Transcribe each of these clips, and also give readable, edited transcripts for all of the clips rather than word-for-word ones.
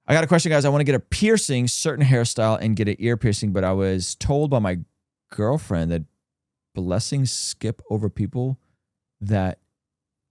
I got a question, guys. I want to get a piercing, certain hairstyle, and get an ear piercing, but I was told by my girlfriend that blessings skip over people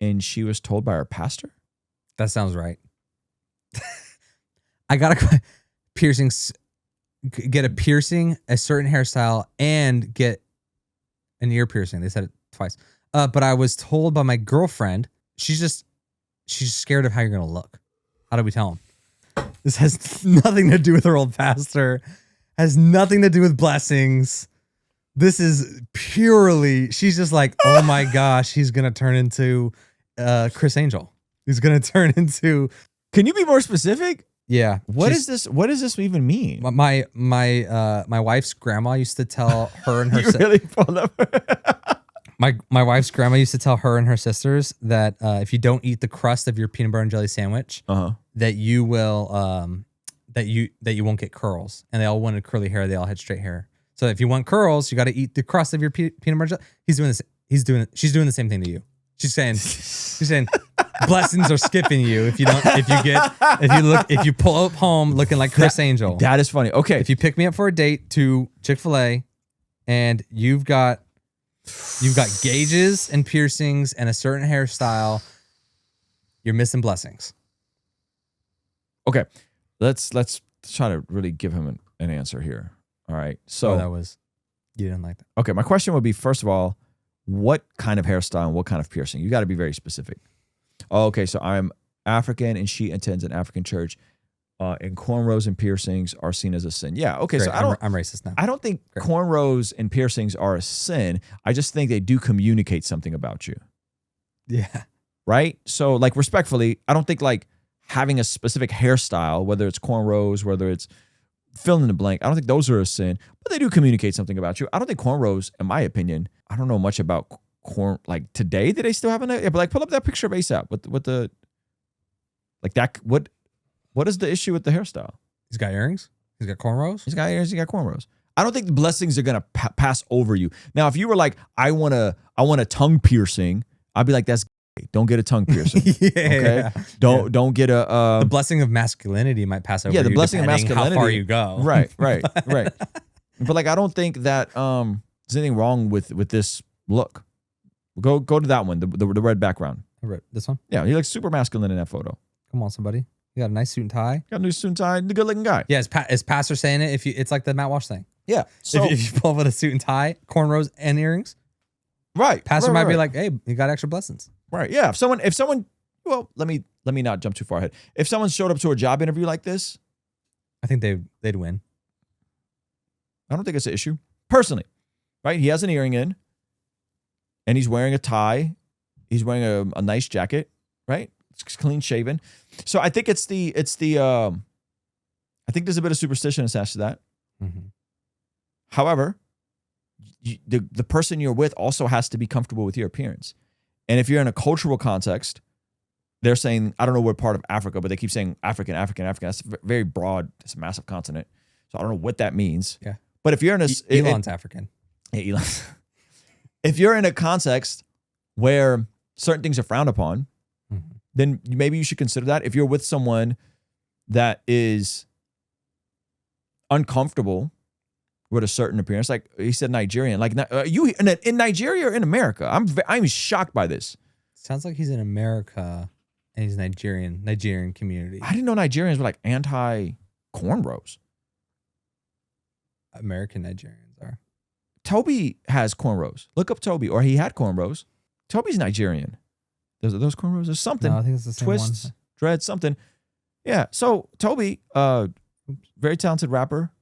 and she was told by her pastor. That sounds right. I got a piercings, get a piercing, a certain hairstyle, and get an ear piercing. They said it twice. But I was told by my girlfriend, she's scared of how you're going to look. How do we tell him? This has nothing to do with her old pastor. Has nothing to do with blessings. This is purely, she's just like, oh my gosh, he's going to turn into Chris Angel. He's going to turn into. Can you be more specific? Yeah. What is this? What does this even mean? My wife's grandma used to tell her and her You really pulled up. my wife's grandma used to tell her and her sisters that if you don't eat the crust of your peanut butter and jelly sandwich, that you will that you won't get curls. And they all wanted curly hair. They all had straight hair. So if you want curls, you got to eat the crust of your peanut butter. Jelly. He's doing this. She's doing the same thing to you. She's saying blessings are skipping you if you pull up home looking like Chris Angel. That is funny. Okay. If you pick me up for a date to Chick-fil-A and you've got gauges and piercings and a certain hairstyle, you're missing blessings. Okay. Let's try to really give him an answer here. All right. So you didn't like that. Okay. My question would be, first of all, what kind of hairstyle and what kind of piercing? You got to be very specific. Oh, okay. So I'm African and she attends an African church, and cornrows and piercings are seen as a sin. Yeah. Okay. Great. So I'm racist now. I don't think cornrows and piercings are a sin. I just think they do communicate something about you. Yeah. Right. So like respectfully, I don't think like having a specific hairstyle, whether it's cornrows, whether it's fill in the blank, I don't think those are a sin, but they do communicate something about you. I don't think cornrows, in my opinion, I don't know much about corn. Like today, do they still have yeah, but like pull up that picture of ASAP with the, like that. What is the issue with the hairstyle? He's got earrings. He's got cornrows. He's got earrings. He got cornrows. I don't think the blessings are going to pass over you. Now, if you were like, I want a tongue piercing, I'd be like, that's gay. Don't get a tongue piercing. Okay. Don't get a, the blessing of masculinity might pass over you. Yeah. The blessing of masculinity. How far you go. Right. But like, I don't think that, there's anything wrong with this look. Go to that one, the red background. This one? Yeah, he looks super masculine in that photo. Come on, somebody. You got a nice suit and tie. Got a new suit and tie, the good looking guy. Yeah, is Pastor saying it? It's like the Matt Walsh thing. Yeah. So if you pull up with a suit and tie, cornrows and earrings, right. Pastor might be like, hey, you got extra blessings. Right. Yeah. If someone, well, let me not jump too far ahead. If someone showed up to a job interview like this, I think they'd win. I don't think it's an issue. Personally. Right? He has an earring in, and he's wearing a tie. He's wearing a nice jacket, right? It's clean shaven. So I think I think there's a bit of superstition attached to that. Mm-hmm. However, the person you're with also has to be comfortable with your appearance. And if you're in a cultural context, they're saying, I don't know what part of Africa, but they keep saying African. That's very broad. It's a massive continent. So I don't know what that means. Yeah. But if you're in Elon's African. Yeah, Elon. If you're in a context where certain things are frowned upon, then maybe you should consider that. If you're with someone that is uncomfortable with a certain appearance, like he said, Nigerian, like you in Nigeria or in America, I'm shocked by this. Sounds like he's in America and he's Nigerian community. I didn't know Nigerians were like anti cornrows. American Nigerians are. Toby has cornrows. Look up Toby, or he had cornrows. Toby's Nigerian. Those cornrows. There's something. No, I think it's the same twists, one. dreads, something. Yeah. So Toby, very talented rapper.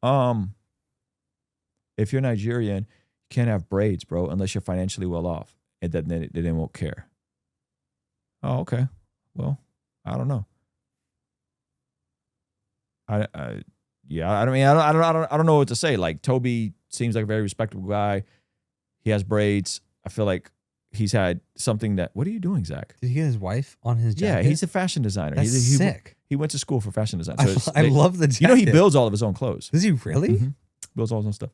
If you're Nigerian, you can't have braids, bro, unless you're financially well off, and then they won't care. Oh, okay. Well, I don't know. I don't know what to say. Like Toby seems like a very respectable guy. He has braids. I feel like he's had something that. What are you doing, Zach? Did he get his wife on his jacket? Yeah, he's a fashion designer. That's sick. He went to school for fashion design. So I love the jacket. You know, he builds all of his own clothes. Does he really? Mm-hmm. Builds all his own stuff.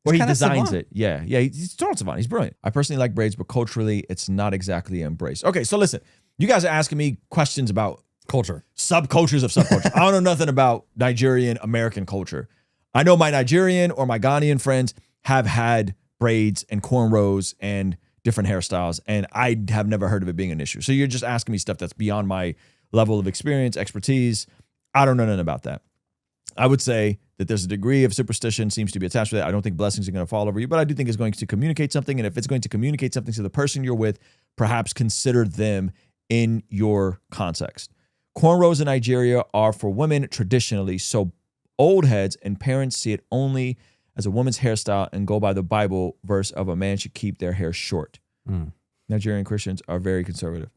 Or he designs it. Yeah. He's total savant. He's brilliant. I personally like braids, but culturally, it's not exactly embraced. Okay, so listen. You guys are asking me questions about subcultures of subculture. I don't know nothing about Nigerian American culture. I know my Nigerian or my Ghanaian friends have had braids and cornrows and different hairstyles, and I have never heard of it being an issue. So you're just asking me stuff that's beyond my level of experience, expertise. I don't know nothing about that. I would say that there's a degree of superstition seems to be attached to that. I don't think blessings are going to fall over you, but I do think it's going to communicate something. And if it's going to communicate something to the person you're with, perhaps consider them in your context. Cornrows in Nigeria are for women traditionally, so old heads and parents see it only as a woman's hairstyle and go by the Bible verse of a man should keep their hair short. Nigerian Christians are very conservative.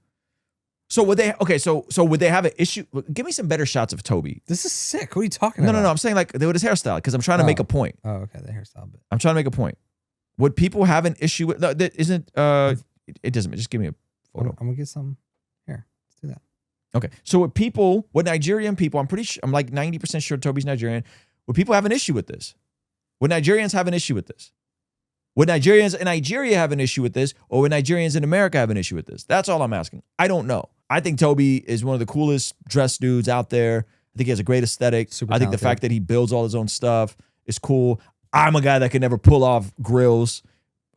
So would they, okay, so would they have an issue? Give me some better shots of Toby. This is sick. What are you talking about? No. I'm saying like with his hairstyle, because I'm trying to make a point. Oh, okay, the hairstyle bit. I'm trying to make a point. Would people have an issue with, no, that isn't, it doesn't, just give me a photo. I'm gonna get some, here, let's do that. Okay, so would Nigerian people, I'm like 90% sure Toby's Nigerian, would people have an issue with this? Would Nigerians have an issue with this? Would Nigerians in Nigeria have an issue with this, or would Nigerians in America have an issue with this? That's all I'm asking. I don't know. I think Toby is one of the coolest dressed dudes out there. I think he has a great aesthetic. Super I think the fact that he builds all his own stuff is cool. I'm a guy that could never pull off grills.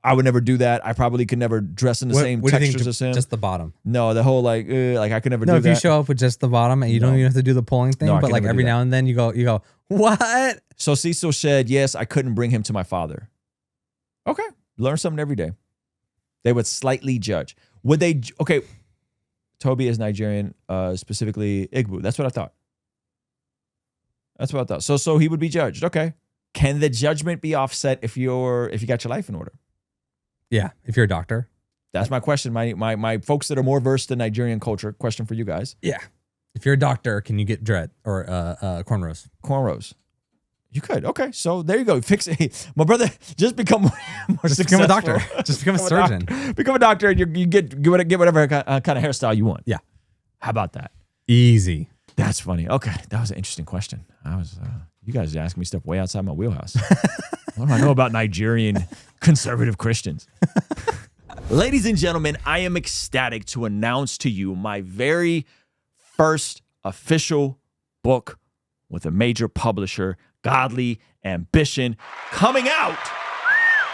I would never do that. I probably could never dress in the same textures as him. Just the bottom. No, the whole like I could never do that. No, if you show up with just the bottom and you don't even have to do the pulling thing, but like every now and then you go, what? So Cecil said, yes, I couldn't bring him to my father. Okay, learn something every day. They would slightly judge. Would they? Okay, Toby is Nigerian, specifically Igbo. That's what I thought. So he would be judged. Okay, can the judgment be offset if you got your life in order? Yeah, if you're a doctor. That's my question. My folks that are more versed in Nigerian culture. Question for you guys. Yeah, if you're a doctor, can you get dread or cornrows? Cornrows. You could. Okay. So there you go. Fix it. My brother, just become more just successful. Become a doctor. Just become a surgeon. Become a doctor and you get whatever kind of hairstyle you want. Yeah. How about that? Easy. That's funny. Okay. That was an interesting question. You guys are asking me stuff way outside my wheelhouse. What do I know about Nigerian conservative Christians? Ladies and gentlemen, I am ecstatic to announce to you my very first official book with a major publisher, Godly Ambition, coming out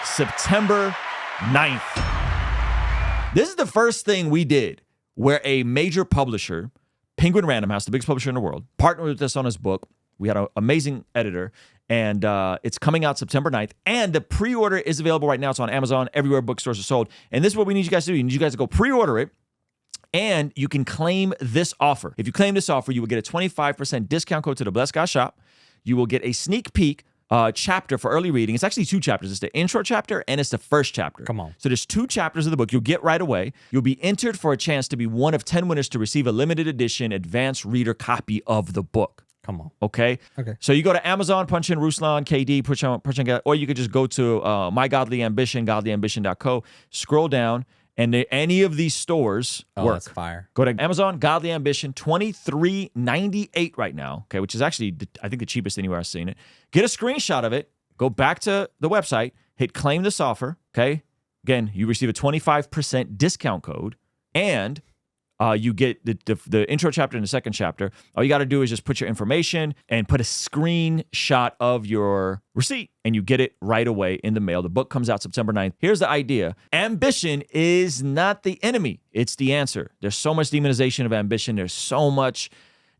September 9th. This is the first thing we did where a major publisher, Penguin Random House, the biggest publisher in the world, partnered with us on his book. We had an amazing editor, and it's coming out September 9th. And the pre-order is available right now. It's on Amazon, everywhere bookstores are sold. And this is what we need you guys to do. You need you guys to go pre-order it, and you can claim this offer. If you claim this offer, you will get a 25% discount code to the Blessed God Shop. You will get a sneak peek chapter for early reading. It's actually 2 chapters. It's the intro chapter and it's the first chapter. Come on. So there's 2 chapters of the book you'll get right away. You'll be entered for a chance to be one of 10 winners to receive a limited edition advanced reader copy of the book. Come on. Okay? Okay. So you go to Amazon, punch in Ruslan KD, or you could just go to My Godly Ambition, godlyambition.co, scroll down, and any of these stores work. That's fire. Go to Amazon, Godly Ambition, $23.98 right now, okay, which is actually, I think, the cheapest anywhere I've seen it. Get a screenshot of it, go back to the website, hit claim this offer, okay? Again, you receive a 25% discount code, and you get the intro chapter and the second chapter. All you got to do is just put your information and put a screenshot of your receipt, and you get it right away in the mail. The book comes out September 9th. Here's the idea. Ambition is not the enemy. It's the answer. There's so much demonization of ambition. There's so much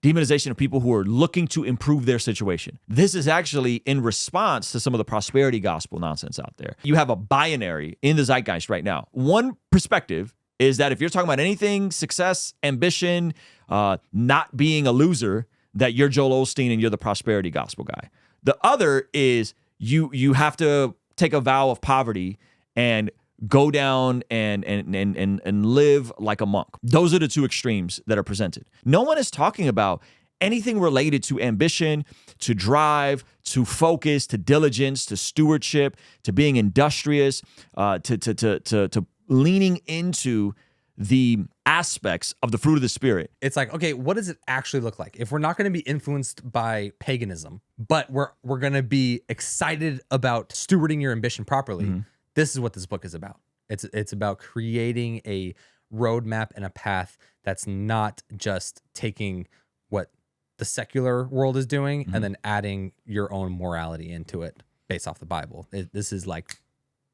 demonization of people who are looking to improve their situation. This is actually in response to some of the prosperity gospel nonsense out there. You have a binary in the zeitgeist right now. One perspective is that if you're talking about anything, success, ambition, not being a loser, that you're Joel Osteen and you're the prosperity gospel guy. The other is you have to take a vow of poverty and go down and live like a monk. Those are the 2 extremes that are presented. No one is talking about anything related to ambition, to drive, to focus, to diligence, to stewardship, to being industrious, to leaning into the aspects of the fruit of the Spirit. It's like, okay, what does it actually look like? If we're not going to be influenced by paganism, but we're going to be excited about stewarding your ambition properly, this is what this book is about. It's about creating a roadmap and a path that's not just taking what the secular world is doing and then adding your own morality into it based off the Bible. This is like,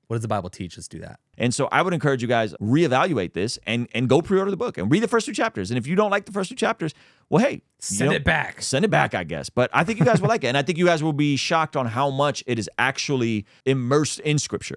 what does the Bible teach? Let's do that. And so I would encourage you guys, reevaluate this and go pre-order the book and read the first 2 chapters. And if you don't like the first 2 chapters, well, hey, Send it back. Send it back, I guess. But I think you guys will like it. And I think you guys will be shocked on how much it is actually immersed in Scripture.